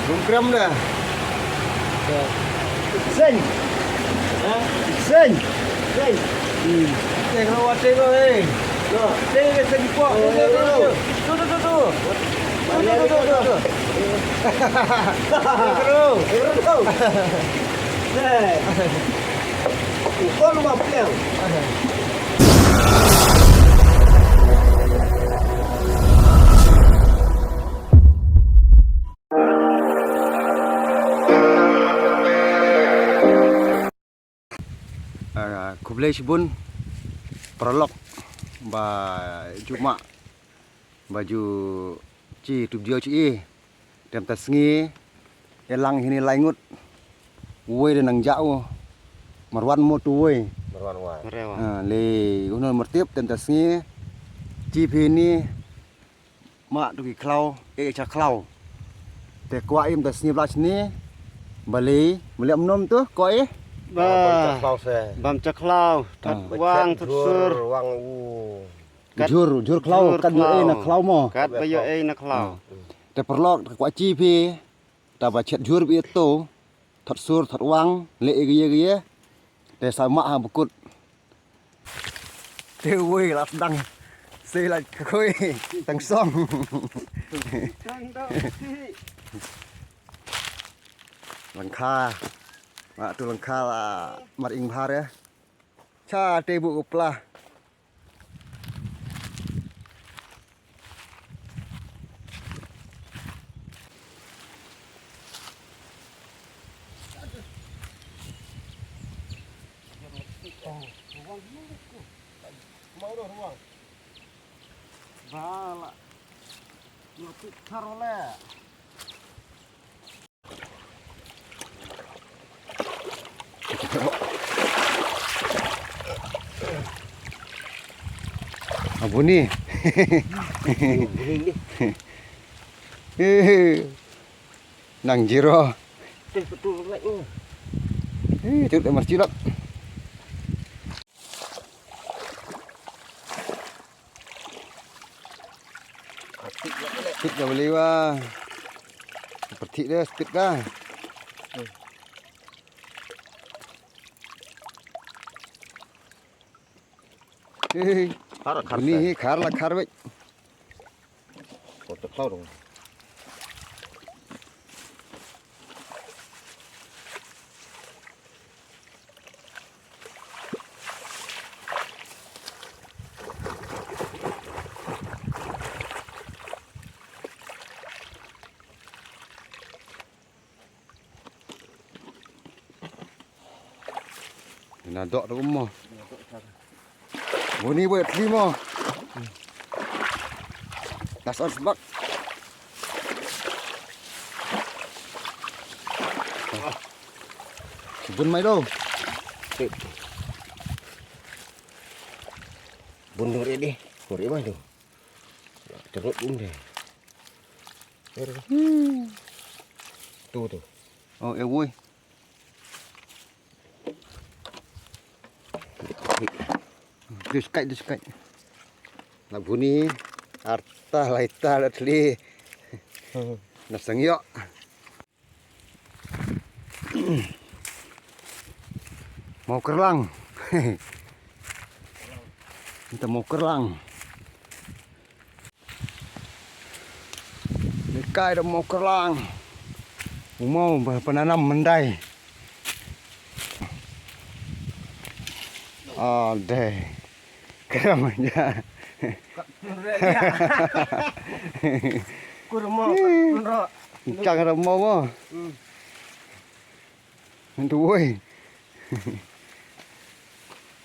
Rungkram dah. Sen. Sen. Sen. Tengok tengok Tengok segi puak. Tu. Tu. Kau lu mampir. Kublai Sibun prolog ba Jumak baju ci tu dia ci tem tasngi elang hini laingut woi de nang jauh marwan mo tu woi Marwan wan. le uno mertip tem tasngi ci phini mak tu ki klau cha klau te kwa im tasngi blas ni bali meliam nom tu koi Ba. Bam caklau, tat wang tat sur. Wang jur klau kan yo na klau mo Kat bayo nak klau.แต่ปลอกกว่าจีพีแต่ว่าเช็ดจวบอีโตถอดสูรถอดวังเละเกียแต่สามารถหาบุกุดเทวีลับดังเสยละคุยตั้งซ่องหลังคามาตัวหลังคามัดอิงพาร์ชาเตบุกปลาBala. Yo pikar oleh. Apa ni? Nang jiro. Betul lagi. Cuk dah masjid lah. Speed dah boleh wah. Seperti dia speed dah. Ini khar lah khar wek. Foto kau dong. Nadok tu mo. Buni buat lima. Dasar sebab. Sibun mai do. Bundur ini, bundur mana tu? Teruk bun deh. Tu. Oh, woi. Diskai. Nak bunyi harta laita latli. Nak sengyok. Mau kerlang. Kita mau kerlang. Diskai dah mau kerlang. Mau penanam mendai. Oh, deh. Keram aja. Kurma, kurma. Cang remau mo. Itu woi.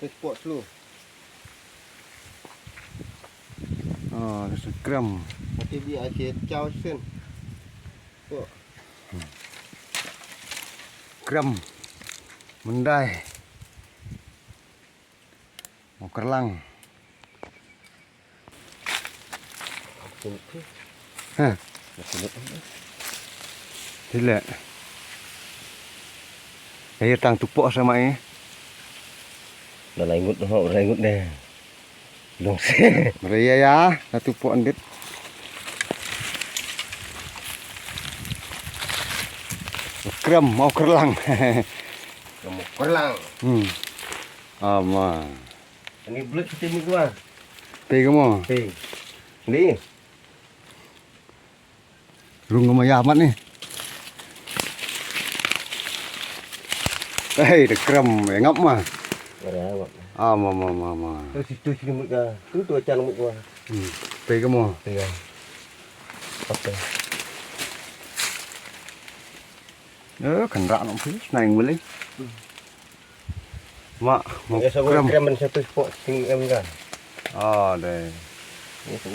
Spot slow. Oh, keram. Nanti dia asyik caw sen. Tu. Keram. Mendai. Mau kerlang. Hah? Tidak. Saya tang tupuk sama ini. Dah langut deh. Long se. Meraya ya, dah tupuk andit. Krem mau kerlang. Kamu kerlang. Ama. Ini bulat kita ni gua. Pe mo. Ni. Rung maya amat nih. Hei, de krem ngap mah. Ada. Ama. Terus itu sini muka. Tu acan muk gua. Pe mo. Iya. Oke. Kendak nak pun naing boleh. Mak, mau Ya saya krem. krem satu spot tinggal kan. Deh.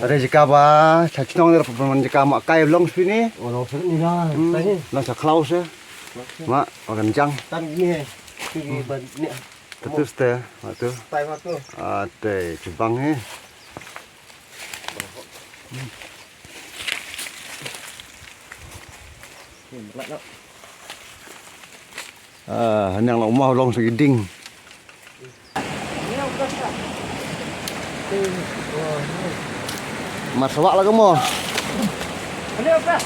Ada jika ba, cacing orang perempuan jika mak kai belum sini. Orang sini ni lah. Tanya. Lah saklaus ya. Mak, makan jang. Tan gini. Ini ban ni. Terus teh, waktu. Tai waktu. Teh, Jepang ni. Hanyang nak umah long segiding. Mas sawak lah kamu. Ini apa?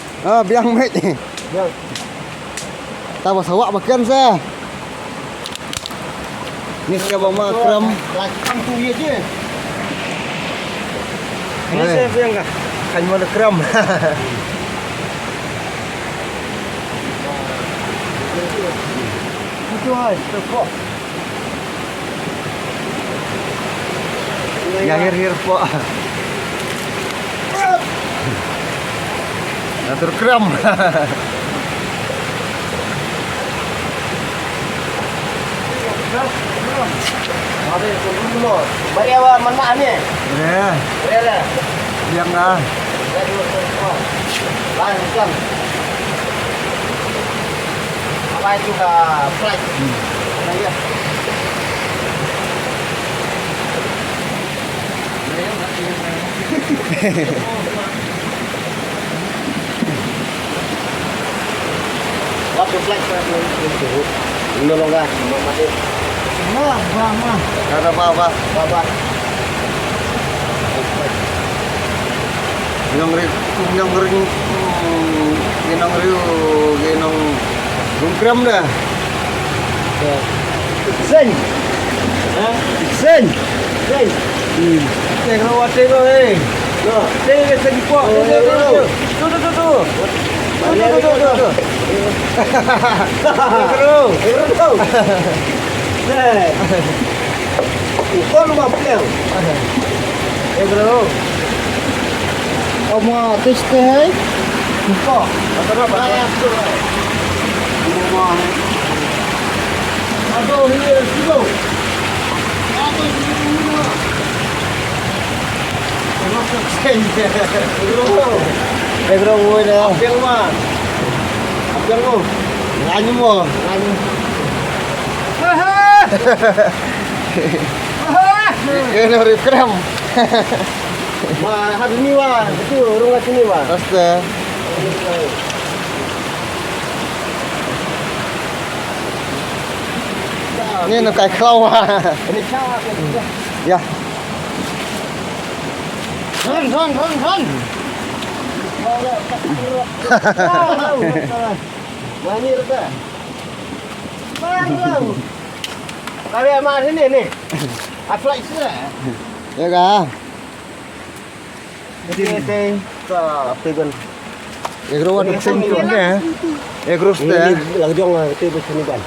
Biang mate ni. Tahu sawak makan saya. Ni siapa makram? Lagi tu ye je. Ini saya biang kah? Kan mana kram. Itu hai, tekok. Ya hir po. Atur kram. Ada dulu. Bari awak mana ni? Ya, Rela. biang dah. Lain jam. Apa itu ka flight? Ya. Waktu flight itu. Nolong ah, mati. Ada apa-apa. Baba. Ginong ring, ginong riu, ginong kram dah. Sen. Sen. Sen. Teh kalau wate lo eh. Loh, Teh sen po. Tu. Bro. Hey. Kau lu mampu. Bro. Oma tes teh. Kau. Apa apa? Aduh, ini dulu. Aduh, ini. Bro, ngoi dah. Yang mah. Yang lu. Anyu mo. Ini ri kram. Wah, hari ni wah. Betul, rumah sini wah. Rasta. Ni nak kai klau ah. Ini siapa? Ya. Hon. Mana rasa? Mana? Kami mana sini ni? Apply sudah. Ya kah? Jadi saya pegan. Ya kru ada sing tu ni. Ya kru sta. Lang jong lah itu sini kan.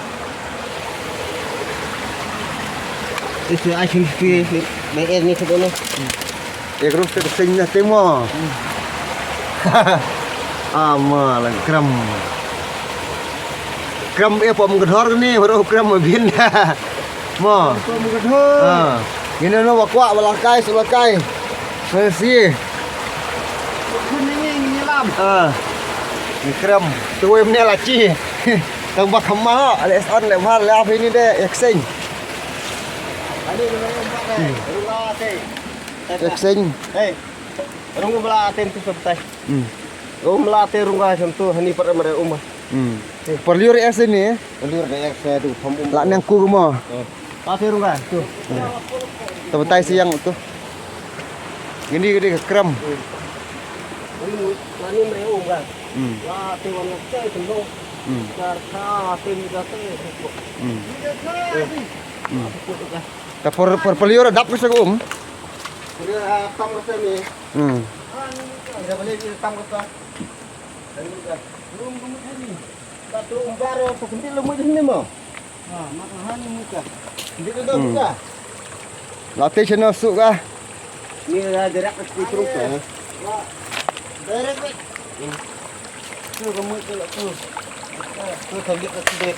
Itu asyik fi baik ni sebelum. Ya kru sta sing dah temo. Ama lang kram. Kram ya pom gedhor ni baru kram bin. Mo. Kau muka Gini no wakwa balakai sulakai. Sesi. ini lam. Ni kram. Tuwe mne laci. Tang bak kama ale on le mar le ap ini de exchange. Ada rumah teh. Exchange. Hey. Rumah belah teh tu sebetai. Rumah teh rumah sentuh hani pada mereka rumah. Perliur es ini. Liur dah saya tu pembum. Lak nang ku rumah. Teh rumah tu. Tebetai siang tu. Gini gede kram. Ini mereka rumah. Lah teh warna cai sentuh. Karena tim kita tuh. Ta por peliur dap wis aku Dia tam rasa ni. Dia boleh dia tam rasa. Belum ni. Satu umbar tu kunti lemu di sini mah. Makahan ni muka. Dia dah muka. latih channel suk ka Ni dah gerak ke terus ah. Direct weh. Tu kamu tu lah tu. Tu sambil ke sedek.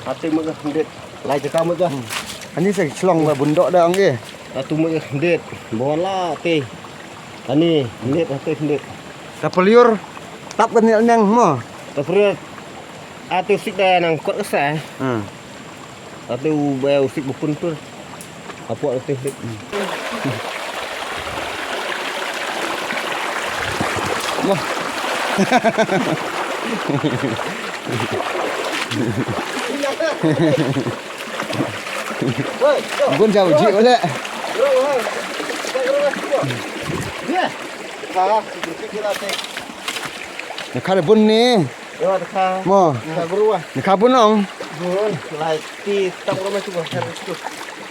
Hati muka sedek. Lai ke kamu tu. ani sai chlong ba bundok dah ang ge Satu muka sedek. Bola teh. Ani, sedek hati sedek. ta peliur tap kan nang mo Tapi atu sik dah nang kot kesah. Atu bayar usik bukun tu. Apa tu sedek. mo Woi, gun jauh ji ole dia. Kah, seperti kita teh. ni khare bun ni Lewat kah. mo Kah beruah. ni khabun ong Bun, lai ti tak rumah tu bahasa tu.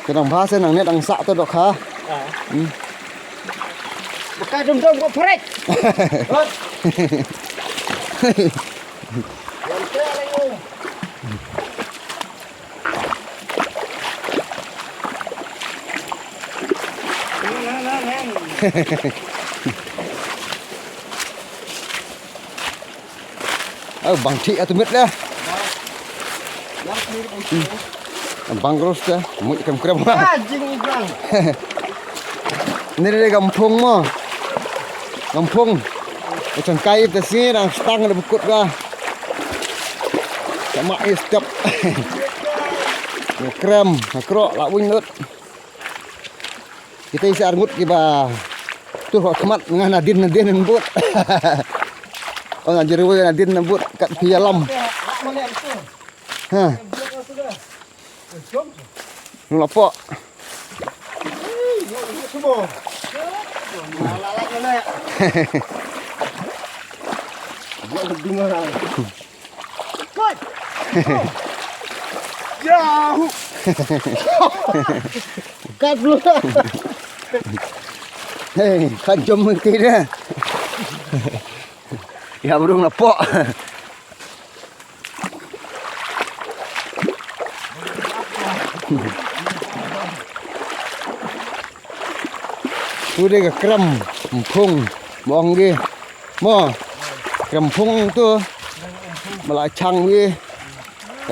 kadang bahasa nang net ang sak to dok ha Bukan dom-dom kau perek. Hot. Yang terlalu. bang thi atu mit dah Yang ni bang terus dah mu kem krem anjing bang. ni de gampung mo gampung macam kai te si nang stang de bukut ka sama is step krem krok la wing nut kita isi arngut ki ba tu kok kemat ngah nadin but oh ngajari we nadin but kat pialam ha nu lapo Semua. Malah kena. Buat dengar. Koi. Jauh. Kat dulu. hei kan jom mesti dah ya burung lapo tu dia krem empung bong ge mo krem pung tu melacang ge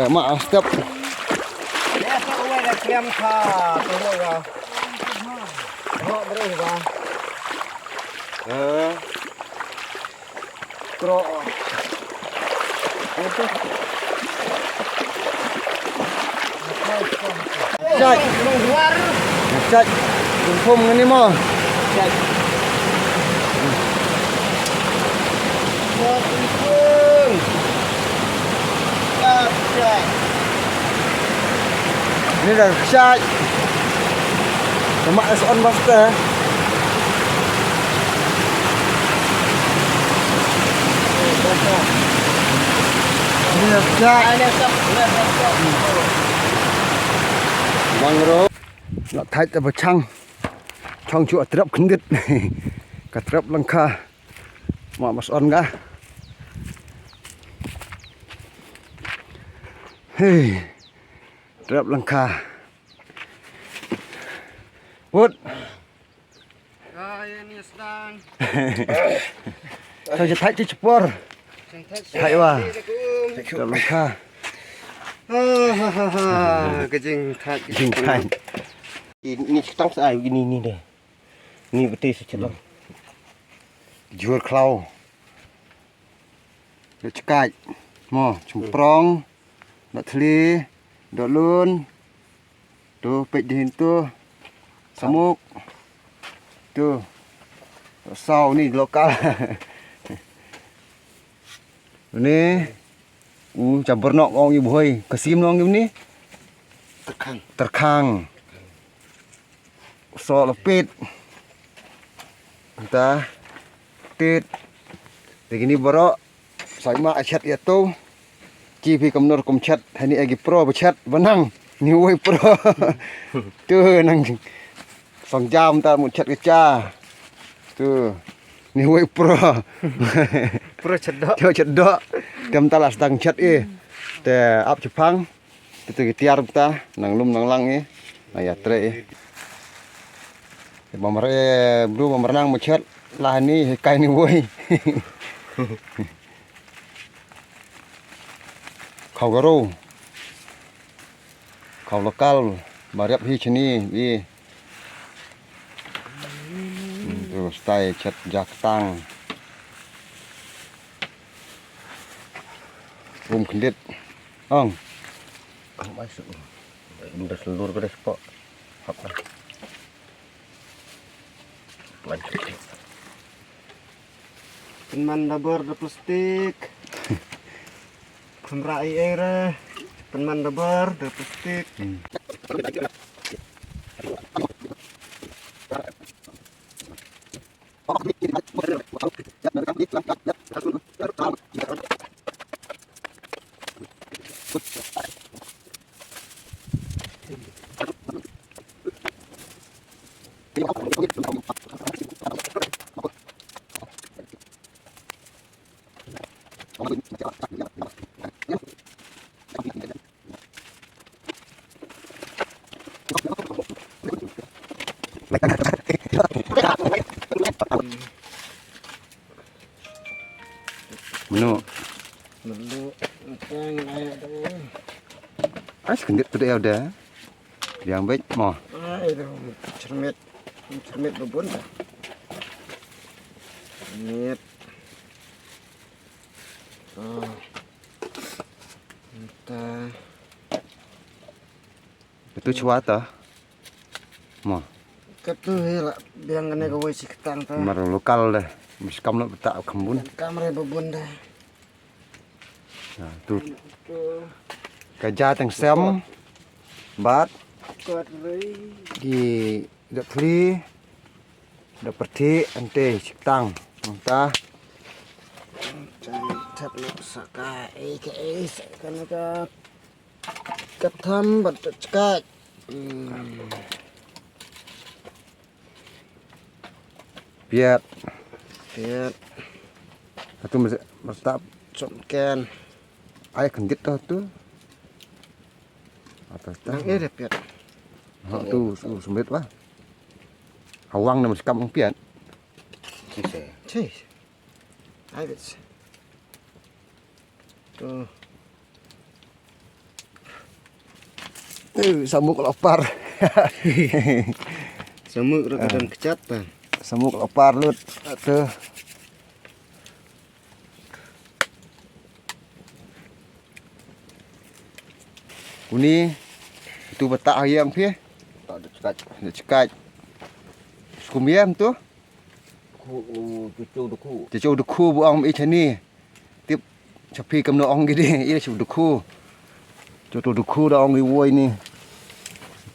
mak step Ya, tak boleh dah kiam kha. Tengok kah. Tengok terus kah. Krok. Itu. Cak. Keluar. Cak empung ni mo Cak. Empung. Cak. ni dah cak mak on master ni dah cak Ada tak? mangrove nak thai ta bachang chong chu atrap khindit ka trap langkha ma mas on ga hey trap langkha wood Ini sedang. saoจะthai chi chpor thai wa trap langkha Kejing tak. jing thai Ini setang saya begini ni deh. Ni betul secelong. jual klau để cài mò chúng prong đọt thli đọt luôn tu pek di tu samuk tu sau ni lokal ni campur nok ong ibu hoi kesim nong ni Tekan. terkang so lepit entah tit begini borok sai ma chat ya to chi phi kam nor kom chat hani agi pro ba chat banang ni woi pro tu nang song jam ta mu chat ke cha tu ni woi pro Pro cedok. cho chat do tem ta las dang chat te ap Jepang tu tiar ta nang lum nang lang ya tre Mamare blu mamarnang mu chat lah ni kai ni woi khẩu garo khẩu lokal bariap hi chini bi terus tai chat jak tang kendit ong Masuk. Udah seluruh beres kok. Apa? Lanjut. Penman dabor da plastik. Kumrai era. Penman dabor da plastik. menu Lalu tang air tu. kendit tu dia ada yang baik mo Ai tu cermet. Cermet bebun dah. Cermet. Oh. Entah. itu cua ta mo Katu hela biang kena kau isi ketang tu. mar lokal deh miskam lo tak kembun Kamera bebun dah. tu Tu kaja teng sem bat kuat lagi. di dak pli dak perti ante ciptang ta Cai cat nak sakai ke kena ka ketam bat cekat. biar Biar itu mesti conken. ai kendit tu atas ta Nang ini biar. tu sumbet wah hawang na miskam pian Sisa. Cai. Ai bits. Tu samuk lapar semua kadang kecat bang. samuk lapar lut tu Uni itu betak ayam pie Tak ada cekat. nak cekat skumbiam tu Cucu duku. cucu duku buang i chani tip chapi kam no ong gidi i chu duku cucu duku da ong i woi ni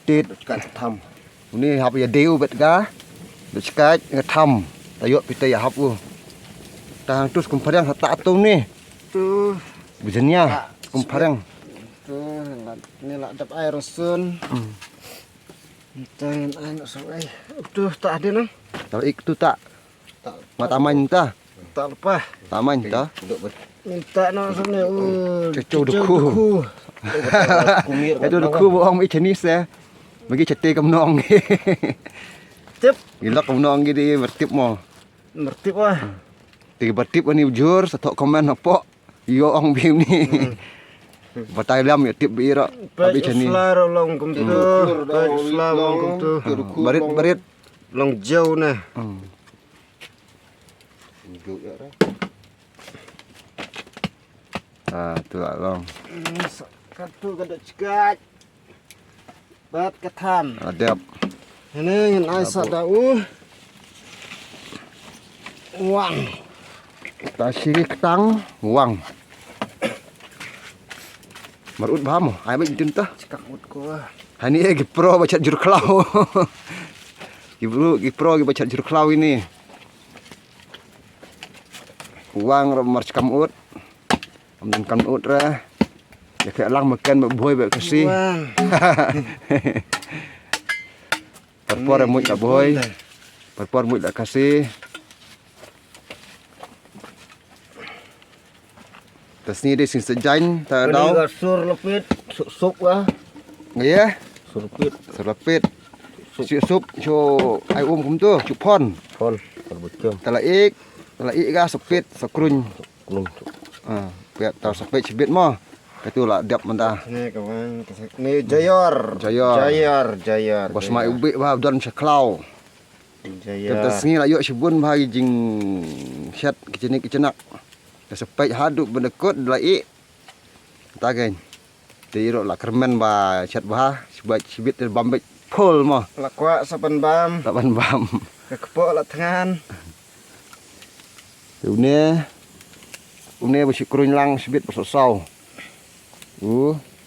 tit Cekat tam. Uni hap ya deu bet ga nak cekat ngatam tayok pitai hap u tang tus kumparang hata tu ni Tu bujanya kumparang tu ni lah dap air sun. Tangan anak soai. Tu tak ada nang. kalau ik tu tak Tak. mataman ta Tak lepas. taman ta Duduk ber. Minta nak sana. Cucu duku. Kumir. itu duku buang i chani se bagi cete kam nong Tip. gila kam nong gidi bertip mo Mertip wah. tiga bertip ni jur satu komen apa yo ong bim ni batai lam ya tip bira abi chani Islar long kum tu. Baik Islar long kum tu. barit barit Long jauh nah. Duduk ya dah. tu lah long Katu kada cekat. Bat ketam. adap Ini ngan aisak dau. Wang. tasiri ketang uang marut baham ai bai jin ta Cekak mut ko. hani gi pro baca jur klau gi pro gi baca jur klau ini uang mar cekam ut Amdan kan ut ra. Ya kayak lang makan boy be kasi. Wang. Perpor mui la boy. Perpor mui la kasi. Tas ni dia sing sejain ta Ini dau. gasur lepit, sup lah. Ya, Sur lepit, serapit. Sup cho ai kum tu, cupon. kon, berbecam. Talaik ga sepit sakruny. Kulung. Biar tau sepit cebit mo. Katu lah diap mentah. Ini kawan, ini Jayor. Bos mai ubi ba don saklau. Jayar. Kita sengi lah yuk sebun bahagi jing syat kecenik. Sepit haduk bendekut delai. Tagen. Tirok lah kermen ba syat bah sebab cebit bambek full mo. Lakwa sapan bam, Taban bam. kekepok lah tangan. Une bersyukurin lang sebit bersosau.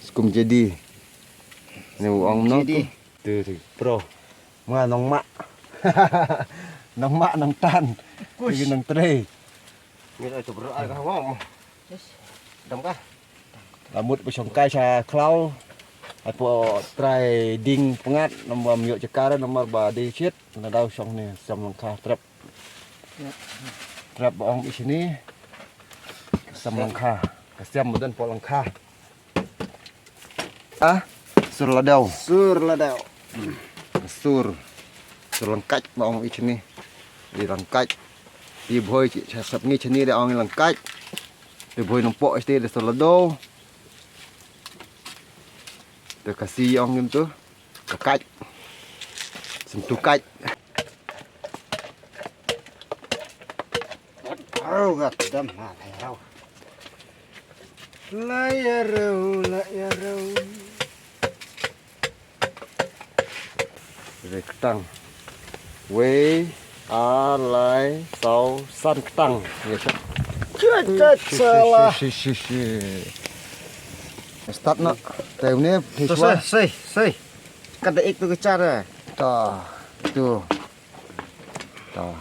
Sekum jadi. Ni uang no. Jadi. Tu bro. Mga nong mak. Nong mak nong tan. Lagi nong tre. Ini ada berat kah wong. Dam kah? Rambut bersongkai sa klau. Apo try ding pengat nombor miok cekara nomor ba di shit. Nadau song ni sam langkah trap. Trap baong di sini. Sam langkah. Kasiam mudan po langkah. Sur ladau. Sur ladau. Sur lengkaj baong di sini. Di lengkaj. Di boy sap ni sini dia ong lengkaj. Di boy numpok sti di sur ladau. Dia kasih ong tu kekaj. Sentuh kaj. Oh, gat dam ha layar. Layar. Dari ketang. Wei alai sau san ketang. Ya syak. Cacat salah. Start nak. Tahu ni Selesai, sei. Kada ik tu kecara. Tah. Tu. Tah.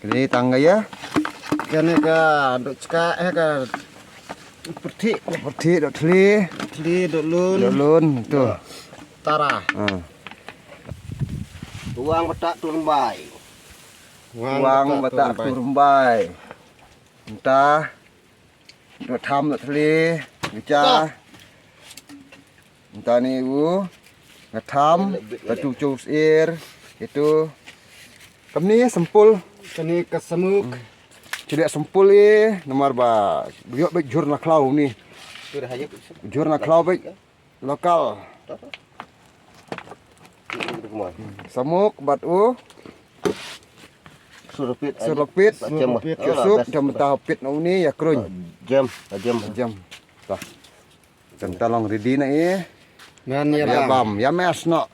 Ini tangga ya. Kene ka duk cekak ka perti Berti dok teli. duk lun Lulun tu. tara. Uang petak turun bai. Wang batak turumbai. Entah. Dok tham dok teli. Bica. Entah ni ngatam. Batu cus air. Itu. Kami sempul. Kene kesemuk. Cedak sempul nomor ba. Biok baik jur nak klau ni. Sudah hayuk. Jur nak klau baik lokal. Samuk batu. Surupit. Surupit. Jam. Sup jam tahapit nau ni ya kruny. Jam. Jam. Tah. Centalong ready na Ngan Ya bam, ya mes no.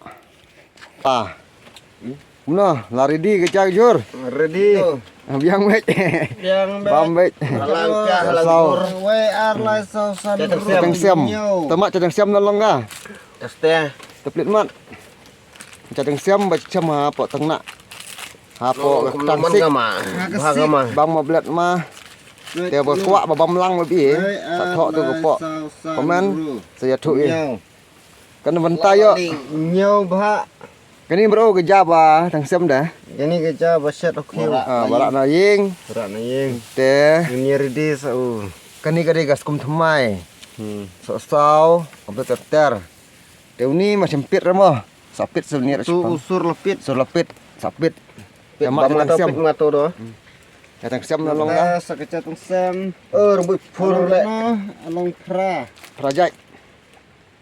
Mana lari di kecak jur. Ready. Biang mek. Yang Bam mek. langkah Sau. lagur. We arlai sausan. Cadang siam. Tamak cadang siam nolong ka. Teste. Teplit mat. Cadang siam macam apa tengnak. Apa ketang sik. Bahagama. Bang mau belat mah. Dia berkuak babam lang lebih. Tak tok tu kepok. Komen saya tu Kan bentar yo. Nyau bah. Kani bro kerja ba tang siam dah. Ini kerja baset okey. Barak na ying. Berat nayeng. Te Ini ready sau. kani kadi gas kum thamai. Sau ambil teter. Te ni macam pit ramo. Sapit sebenarnya. Tu usur lepit. Sur lepit, sapit. Ya mak Bama tang siam. topik mato do. Ya tang siam nolong ka. Sakecah tung sem. Rambut full le. Along pra. Prajai.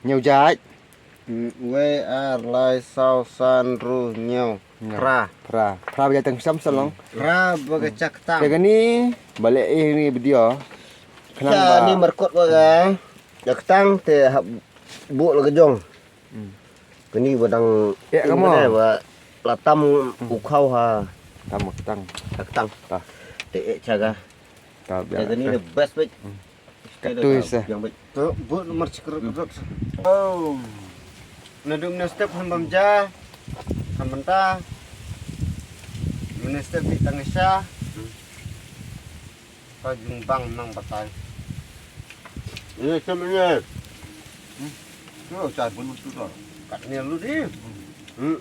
Nyau jai. We arlai sausan ru nyau. Pra. Pra ya tang siam salong. Pra bagacak tang. Te kani balik ni video. Ya ni merkot baga. Jak tang te bu le gejong. Kini badang Ya, kamu. Ba latam ukau ha. Tamak tang. Jak tang. Tah. Te caga. Ta Ya ni the best bet. Tu isa. Yang bet. Tu bu nomor cekrut. Oh. Nadung na step hambam ja. Hambanta. Mana step di tangisya. Pajung bang nang batai. Ini sebenarnya Yo cai bun tu tu. kat ni lu di. Hmm.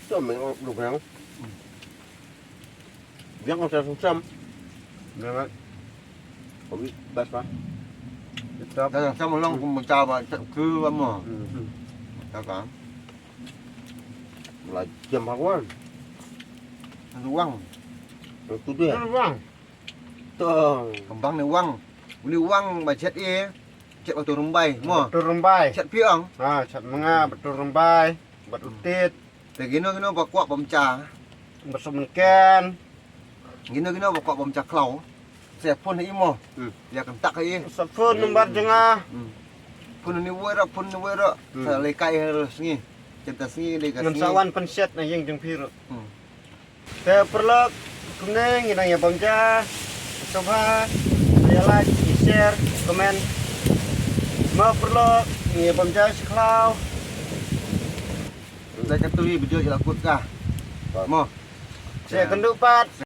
Tu memang lu kan. Dia kau sam. Memang. Kopi bas pak. Kita Dah sama long pun mencah ba ke apa. Tak kan. lah jam hawan. Uang. Itu dia. Bang. Tu. Kembang ni uang. Uli uang ba chat chat waktu rumbai. Mo. Betul rembai. Chat piang. Cat menga betul rembai. Bat utit. Tegino ba kuat pemecah. Bersemenken. Gino ba kuat pemecah klau. Saya pun ni mo. Dia kan tak ai. Sapun nembar jengah. Pun ni pun ni wera. Saya lekai harus ni. Cinta sini lekai Ngan sini. sawan penset na yang jeng piru. Hmm. Saya perlu kuning inang ya bangja. Coba saya like, share, komen. Mau perlu ya bangja seklau. Saya kata ni video je lakut kah. Mo. Saya kendupat.